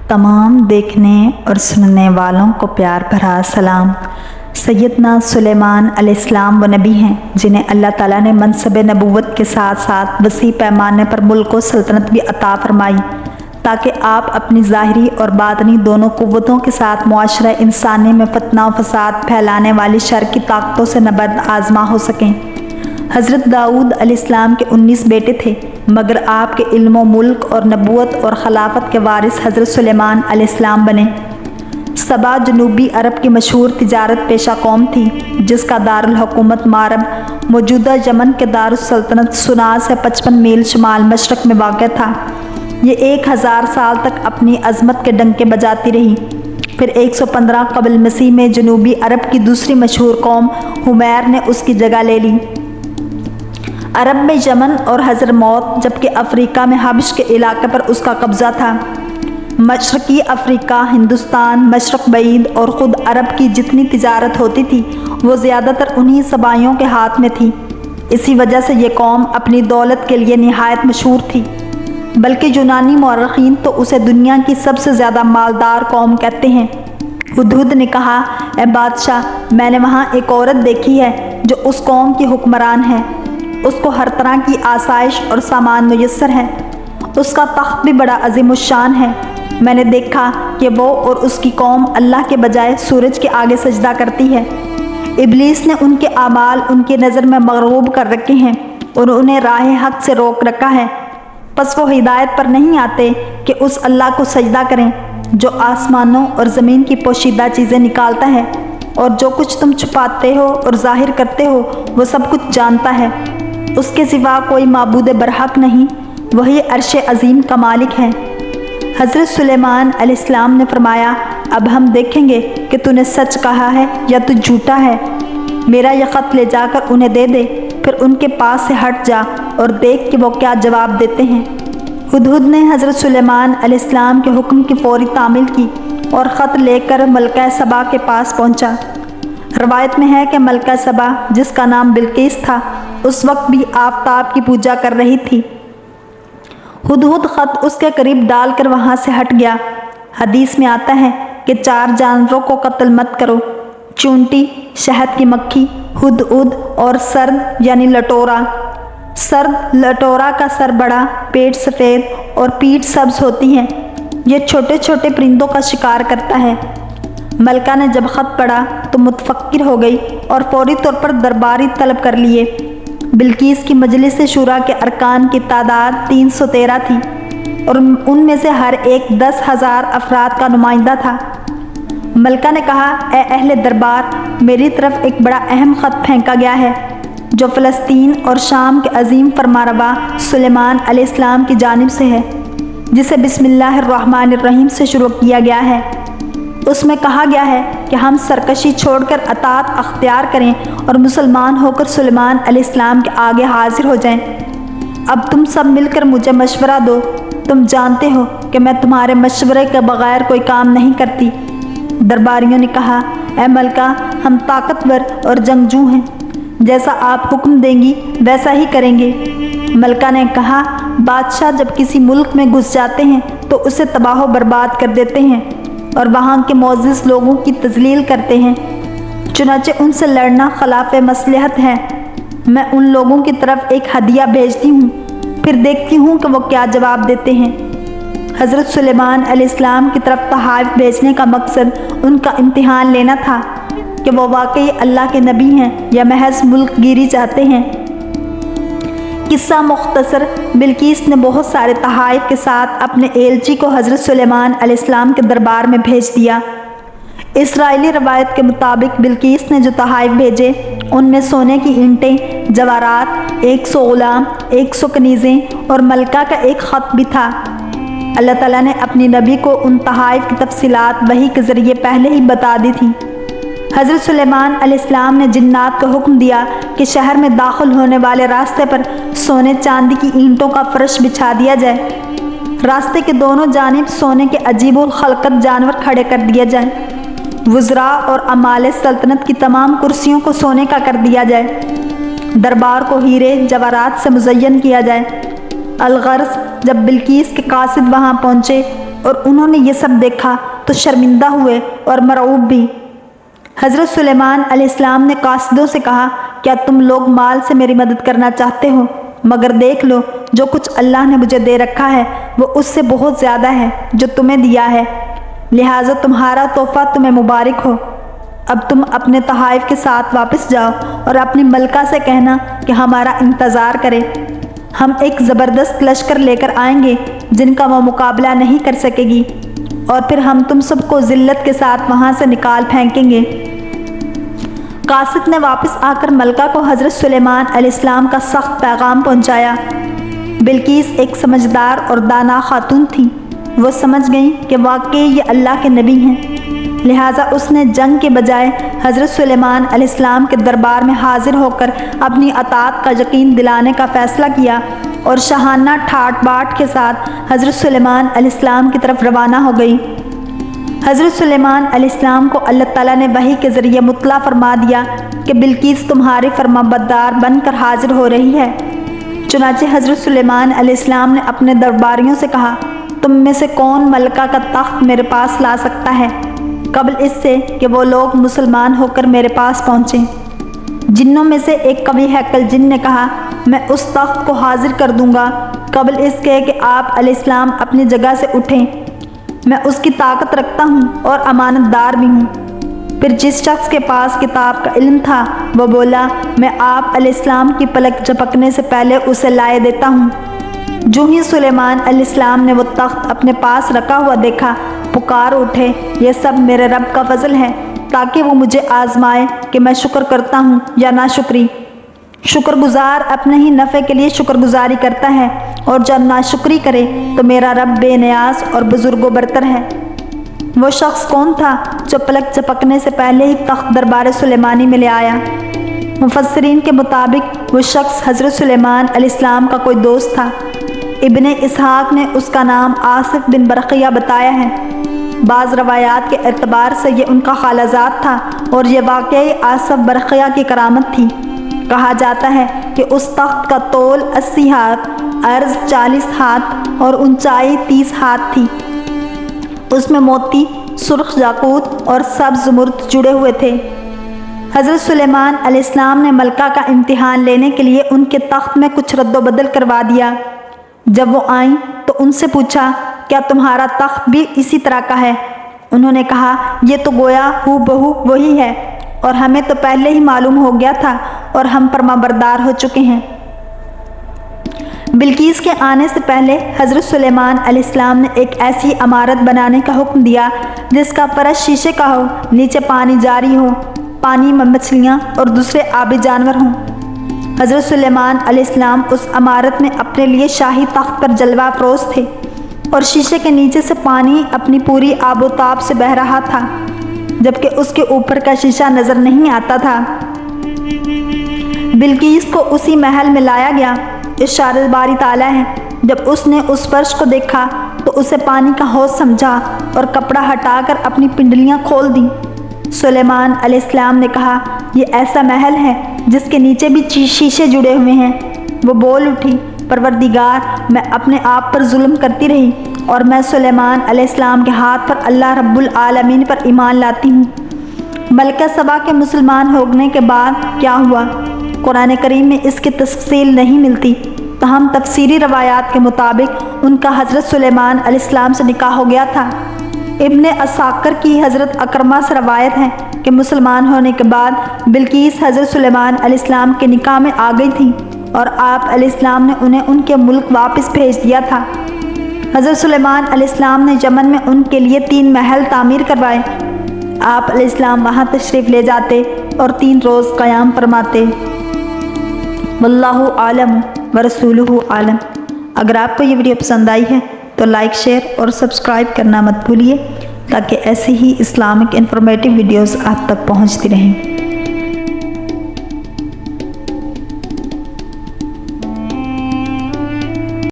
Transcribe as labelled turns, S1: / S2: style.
S1: तमाम देखने और सुनने वालों को प्यार भरा सलाम। सैयदना सुलेमान अलैहिस्सलाम वो नबी हैं जिन्हें अल्लाह ताला ने मनसब नबूवत के साथ साथ वसी पैमाने पर मुल्क व सल्तनत भी अता फरमाई ताकि आप अपनी ज़ाहिरी और बातनी दोनों क़ुव्वतों के साथ मुआशरा इंसानी में फतना व फसाद फैलाने वाली शर की ताकतों से नबर्द आज़मा हो सकें। हज़रत दाऊद अलैहिस्सलाम के 19 बेटे थे, मगर आपके इल्म मुल्क और नबूवत और खिलाफत के वारिस हज़रत सुलेमान अलैहिस्सलाम बने। सबा जनूबी अरब की मशहूर तिजारत पेशा कौम थी जिसका दारुल हुकूमत मारब मौजूदा यमन के दारुस सल्तनत सुना से 55 मील शुमाल मशरक़ में वाक़ था। ये 1000 साल तक अपनी अज़मत के डंके बजाती रही। फिर 115 क़ब्ल मसीह में जनूबी अरब की दूसरी मशहूर कौम हुमैर ने उसकी जगह ले ली। अरब में यमन और हज़रमौत, जबकि अफ्रीका में हबश के इलाके पर उसका कब्ज़ा था। मशरक़ी अफ्रीका, हिंदुस्तान, मशरक़ बईद और ख़ुद अरब की जितनी तिजारत होती थी वो ज़्यादातर उन्हीं सबाइयों के हाथ में थी। इसी वजह से ये कौम अपनी दौलत के लिए निहायत मशहूर थी, बल्कि यूनानी मौरख़ीन तो उसे दुनिया की सबसे ज़्यादा मालदार कौम कहते हैं। हुदहुद ने कहा, ए बादशाह, मैंने वहाँ एक औरत देखी है जो उस कौम की हुक्मरान है। उसको हर तरह की आसाइश और सामान मुयस्सर है। उसका तख्त भी बड़ा अज़ीमुश्शान है। मैंने देखा कि वो और उसकी कौम अल्लाह के बजाय सूरज के आगे सजदा करती है। इब्लीस ने उनके आमाल उनकी नज़र में मग़रूब कर रखे हैं और उन्हें राह हक़ से रोक रखा है। बस वो हिदायत पर नहीं आते कि उस अल्लाह को सजदा करें जो आसमानों और ज़मीन की पोशीदा चीज़ें निकालता है, और जो कुछ तुम छुपाते हो और ज़ाहिर करते हो वो सब कुछ जानता है। उसके सिवा कोई माबूद बरहक नहीं, वही अर्श अज़ीम का मालिक है। हज़रत सुलेमान अलैहिस्सलाम ने फरमाया, अब हम देखेंगे कि तूने सच कहा है या तू झूठा है। मेरा यह ख़त ले जाकर उन्हें दे दे, फिर उनके पास से हट जा और देख कि वो क्या जवाब देते हैं। हुदहुद ने हज़रत सुलेमान अलैहिस्सलाम के हुक्म की फ़ौरी तामील की और ख़त लेकर मलका सबा के पास पहुंचा। रवायत में है कि मलका सबा, जिसका नाम बिल्किस था, उस वक्त भी आफताब की पूजा कर रही थी। हुदहुद ख़त उसके करीब डालकर वहाँ से हट गया। हदीस में आता है कि 4 जानवरों को कत्ल मत करो: चूंटी, शहद की मक्खी, हुदहुद और सर्द यानी लटोरा। सर्द लटोरा का सर बड़ा, पेट सफ़ेद और पीठ सब्ज होती है। ये छोटे छोटे परिंदों का शिकार करता है। मलका ने जब ख़त पढ़ा तो मुतफक्किर हो गई और फौरी तौर पर दरबारी तलब कर लिए। बिल्किस की मजलिस शुरा के अरकान की तादाद 313 थी और उनमें से हर एक 10,000 अफराद का नुमाइंदा था। मलका ने कहा, ए अहले दरबार, मेरी तरफ एक बड़ा अहम ख़त फेंका गया है जो फ़लस्तीन और शाम के अजीम फरमारवा सुलेमान अलैहिस्सलाम की जानिब से है, जिसे बिस्मिल्लाहिर्रहमानिर्रहीम से शुरू किया गया है। उसमें कहा गया है कि हम सरकशी छोड़कर अतात अख्तियार करें और मुसलमान होकर सुलेमान अलैहिस्सलाम के आगे हाजिर हो जाएं। अब तुम सब मिलकर मुझे मशवरा दो। तुम जानते हो कि मैं तुम्हारे मशवरे के बगैर कोई काम नहीं करती। दरबारियों ने कहा, ए मलका, हम ताकतवर और जंगजू हैं। जैसा आप हुक्म देंगी वैसा ही करेंगे। मलका ने कहा, बादशाह जब किसी मुल्क में घुस जाते हैं तो उसे तबाह बर्बाद कर देते हैं और वहाँ के मोअज़्ज़िज़ लोगों की तज़लील करते हैं। चुनांचे उनसे लड़ना खिलाफ मसलहत है। मैं उन लोगों की तरफ एक हदिया भेजती हूँ, फिर देखती हूँ कि वो क्या जवाब देते हैं। हज़रत सुलेमान अलैहिस्सलाम की तरफ तहाइफ भेजने का मकसद उनका इम्तिहान लेना था कि वो वाकई अल्लाह के नबी हैं या महज मुल्क गिरी चाहते हैं। किस्सा मुख्तसर, बिल्किस ने बहुत सारे तहाइफ के साथ अपने एलची को हज़रत सुलेमान अलैहिस्सलाम के दरबार में भेज दिया। इसराइली रवायत के मुताबिक बिल्किस ने जो तहाइफ भेजे उनमें सोने की ईंटें, जवारात, 100 गुलाम, 100 कनीज़ें और मलका का एक ख़त भी था। अल्लाह ताला ने अपनी नबी को उन तहाइफ की तफसीलात वही के ज़रिए पहले ही बता दी थी। हज़रत सुलेमान अलैहिस्सलाम ने जिन्नात को हुक्म दिया कि शहर में दाखिल होने वाले रास्ते पर सोने चांदी की ईंटों का फर्श बिछा दिया जाए। रास्ते के दोनों जानिब सोने के अजीबुल खलकत जानवर खड़े कर दिए जाए। वज़रा और अमाले सल्तनत की तमाम कुर्सियों को सोने का कर दिया जाए। दरबार को हीरे जवारात से मुज़य्यन किया जाए। अलगर्ज़, जब बिल्किस के कासिद वहाँ पहुँचे اور انہوں نے یہ سب دیکھا تو شرمندہ ہوئے اور مرعوب بھی۔ حضرت سلیمان علیہ السلام نے قاصدوں سے کہا، کیا تم لوگ مال سے میری مدد کرنا چاہتے ہو؟ مگر دیکھ لو، جو کچھ اللہ نے مجھے دے رکھا ہے وہ اس سے بہت زیادہ ہے جو تمہیں دیا ہے، لہٰذا تمہارا تحفہ تمہیں مبارک ہو۔ اب تم اپنے تحائف کے ساتھ واپس جاؤ اور اپنی ملکہ سے کہنا کہ ہمارا انتظار کرے، ہم ایک زبردست لشکر لے کر آئیں گے جن کا وہ مقابلہ نہیں کر سکے گی، اور پھر ہم تم سب کو ذلت کے ساتھ وہاں سے نکال پھینکیں گے۔ قاصد نے واپس آ کر ملکہ کو حضرت سلیمان علیہ السلام کا سخت پیغام پہنچایا۔ بلقیس ایک سمجھدار اور دانا خاتون تھی، وہ سمجھ گئی کہ واقعی یہ اللہ کے نبی ہیں، لہٰذا اس نے جنگ کے بجائے حضرت سلیمان علیہ السلام کے دربار میں حاضر ہو کر اپنی اطاعت کا یقین دلانے کا فیصلہ کیا اور شاہانہ ٹھاٹ باٹ کے ساتھ حضرت سلیمان علیہ السلام کی طرف روانہ ہو گئی۔ حضرت سلیمان علیہ السلام کو اللہ تعالیٰ نے وحی کے ذریعے مطلع فرما دیا کہ بلقیس تمہاری فرما بردار بن کر حاضر ہو رہی ہے۔ چنانچہ حضرت سلیمان علیہ السلام نے اپنے درباریوں سے کہا، تم میں سے کون ملکہ کا تخت میرے پاس لا سکتا ہے قبل اس سے کہ وہ لوگ مسلمان ہو کر میرے پاس پہنچیں؟ جنوں میں سے ایک قوی ہیکل جن نے کہا، میں اس تخت کو حاضر کر دوں گا قبل اس کے کہ آپ علیہ السلام اپنی جگہ سے اٹھیں، میں اس کی طاقت رکھتا ہوں اور امانت دار بھی ہوں۔ پھر جس شخص کے پاس کتاب کا علم تھا وہ بولا، میں آپ علیہ السلام کی پلک جھپکنے سے پہلے اسے لائے دیتا ہوں۔ جو ہی سلیمان علیہ السلام نے وہ تخت اپنے پاس رکھا ہوا دیکھا، پکار اٹھے، یہ سب میرے رب کا فضل ہے تاکہ وہ مجھے آزمائے کہ میں شکر کرتا ہوں یا ناشکری۔ شکر گزار اپنے ہی نفع کے لیے شکر گزاری کرتا ہے، اور جب ناشکری کرے تو میرا رب بے نیاز اور بزرگ و برتر ہے۔ وہ شخص کون تھا جو پلک جھپکنے سے پہلے ہی تخت دربار سلیمانی میں لے آیا؟ مفسرین کے مطابق وہ شخص حضرت سلیمان علیہ السلام کا کوئی دوست تھا۔ ابن اسحاق نے اس کا نام آصف بن برقیہ بتایا ہے۔ بعض روایات کے اعتبار سے یہ ان کا خالہ زاد تھا، اور یہ واقعی آصف برقیہ کی کرامت تھی۔ کہا جاتا ہے کہ اس تخت کا طول 80 ہاتھ، عرض 40 ہاتھ اور اونچائی 30 ہاتھ تھی۔ اس میں موتی، سرخ یاقوت اور سبز زمرد جڑے ہوئے تھے۔ حضرت سلیمان علیہ السلام نے ملکہ کا امتحان لینے کے لیے ان کے تخت میں کچھ رد و بدل کروا دیا۔ جب وہ آئیں تو ان سے پوچھا، کیا تمہارا تخت بھی اسی طرح کا ہے؟ انہوں نے کہا، یہ تو گویا ہو بہو وہی ہے، اور ہمیں تو پہلے ہی معلوم ہو گیا تھا اور ہم فرما بردار ہو چکے ہیں۔ بلقیس کے آنے سے پہلے حضرت سلیمان علیہ السلام نے ایک ایسی عمارت بنانے کا حکم دیا جس کا فرش شیشے کا ہو، نیچے پانی جاری ہو، پانی میں مچھلیاں اور دوسرے آبی جانور ہوں۔ حضرت سلیمان علیہ السلام اس عمارت میں اپنے لیے شاہی تخت پر جلوہ افروز تھے، اور شیشے کے نیچے سے پانی اپنی پوری آب و تاب سے بہہ رہا تھا، جبکہ اس کے اوپر کا شیشہ نظر نہیں آتا تھا۔ بلقیس کو اسی محل میں لایا گیا۔ اشارت باری تعالیٰ ہے، جب اس نے اس فرش کو دیکھا تو اسے پانی کا حوض سمجھا اور کپڑا ہٹا کر اپنی پنڈلیاں کھول دیں۔ سلیمان علیہ السلام نے کہا، یہ ایسا محل ہے جس کے نیچے بھی شیشے جڑے ہوئے ہیں۔ وہ بول اٹھی، پروردگار، میں اپنے آپ پر ظلم کرتی رہی، اور میں سلیمان علیہ السلام کے ہاتھ پر اللہ رب العالمین پر ایمان لاتی ہوں۔ ملکہ سبا کے مسلمان ہونے کے بعد کیا ہوا؟ قرآن کریم میں اس کی تفصیل نہیں ملتی، تاہم تفسیری روایات کے مطابق ان کا حضرت سلیمان علیہ السلام سے نکاح ہو گیا تھا۔ ابن اساکر کی حضرت اکرمہ سے روایت ہے کہ مسلمان ہونے کے بعد بلقیس حضرت سلیمان علیہ السلام کے نکاح میں آ گئی تھی، اور آپ علیہ السلام نے انہیں ان کے ملک واپس بھیج دیا تھا۔ حضرت سلیمان علیہ السلام نے یمن میں ان کے لیے 3 محل تعمیر کروائے۔ آپ علیہ السلام وہاں تشریف لے جاتے اور 3 روز قیام فرماتے۔ واللہ عالم ورسولہ عالم۔ اگر آپ کو یہ ویڈیو پسند آئی ہے تو لائک، شیئر اور سبسکرائب کرنا مت بھولیے، تاکہ ایسی ہی اسلامک انفارمیٹیو ویڈیوز آپ تک پہنچتی رہیں۔